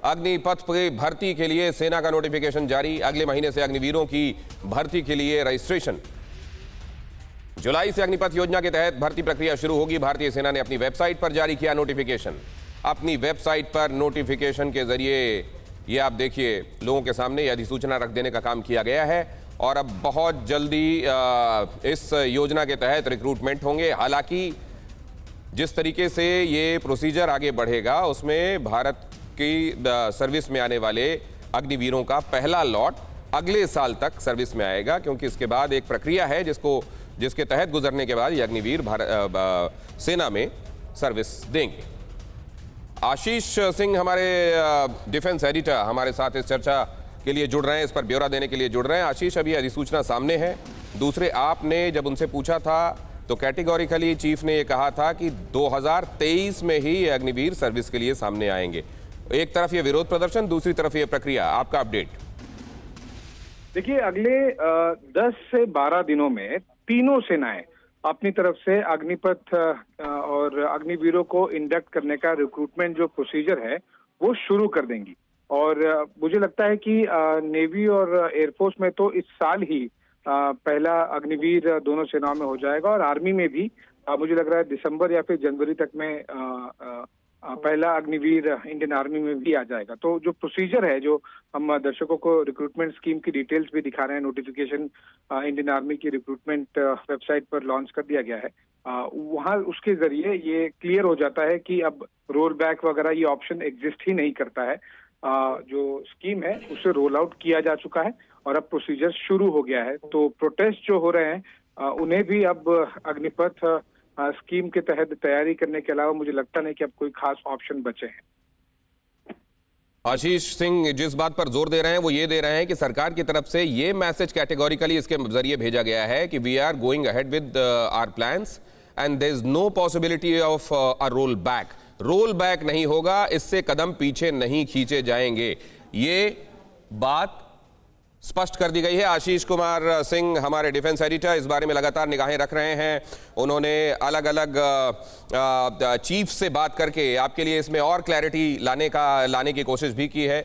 अग्निपथ की भर्ती के लिए सेना का नोटिफिकेशन जारी। अगले महीने से अग्निवीरों की भर्ती के लिए रजिस्ट्रेशन। जुलाई से अग्निपथ योजना के तहत भर्ती प्रक्रिया शुरू होगी। भारतीय सेना ने अपनी वेबसाइट पर जारी किया नोटिफिकेशन। अपनी वेबसाइट पर नोटिफिकेशन के जरिए ये आप देखिए लोगों के सामने ये अधिसूचना रख देने का काम किया गया है और अब बहुत जल्दी इस योजना के तहत रिक्रूटमेंट होंगे। हालांकि जिस तरीके से ये प्रोसीजर आगे बढ़ेगा उसमें भारत की सर्विस में आने वाले अग्निवीरों का पहला लॉट अगले साल तक सर्विस में आएगा, क्योंकि इसके बाद एक प्रक्रिया है जिसके तहत गुजरने के बाद ये अग्निवीर सेना में सर्विस देंगे। आशीष सिंह हमारे डिफेंस एडिटर हमारे साथ इस चर्चा के लिए जुड़ रहे हैं, इस पर ब्यौरा देने के लिए जुड़ रहे हैं। आशीष, अभी अधिसूचना सामने है। दूसरे, आपने जब उनसे पूछा था तो कैटेगोरिकली चीफ ने यह कहा था कि 2023 में ही ये अग्निवीर सर्विस के लिए सामने आएंगे। एक तरफ ये विरोध प्रदर्शन, दूसरी तरफ ये प्रक्रिया, आपका अपडेट। देखिए, अगले 10 से 12 दिनों में तीनों सेनाएं अपनी तरफ से अग्निपथ और अग्निवीरों को इंडक्ट करने का रिक्रूटमेंट जो प्रोसीजर है वो शुरू कर देंगी। और मुझे लगता है कि नेवी और एयरफोर्स में तो इस साल ही पहला अग्निवीर दोनों सेनाओं में हो जाएगा और आर्मी में भी मुझे लग रहा है दिसंबर या फिर जनवरी तक में पहला अग्निवीर इंडियन आर्मी में भी आ जाएगा। तो जो प्रोसीजर है, जो हम दर्शकों को रिक्रूटमेंट स्कीम की डिटेल्स भी दिखा रहे हैं, नोटिफिकेशन इंडियन आर्मी की रिक्रूटमेंट वेबसाइट पर लॉन्च कर दिया गया है। वहाँ उसके जरिए ये क्लियर हो जाता है कि अब रोल बैक वगैरह ये ऑप्शन एग्जिस्ट ही नहीं करता है। जो स्कीम है उसे रोल आउट किया जा चुका है और अब प्रोसीजर शुरू हो गया है। तो प्रोटेस्ट जो हो रहे हैं उन्हें भी अब अग्निपथ स्कीम के तहत तैयारी करने के अलावा मुझे लगता नहीं कि अब कोई खास ऑप्शन बचे हैं। आशीष सिंह जिस बात पर जोर दे रहे हैं वो ये दे रहे हैं कि सरकार की तरफ से ये मैसेज कैटेगोरिकली इसके जरिए भेजा गया है कि we are going ahead with our plans and there is no possibility of a roll back. Roll back नहीं होगा, इससे कदम पीछे नहीं खींचे जाएंगे। ये बात स्पष्ट कर दी गई है। आशीष कुमार सिंह हमारे डिफेंस एडिटर इस बारे में लगातार निगाहें रख रहे हैं। उन्होंने अलग अलग चीफ से बात करके आपके लिए इसमें और क्लैरिटी लाने की कोशिश भी की है।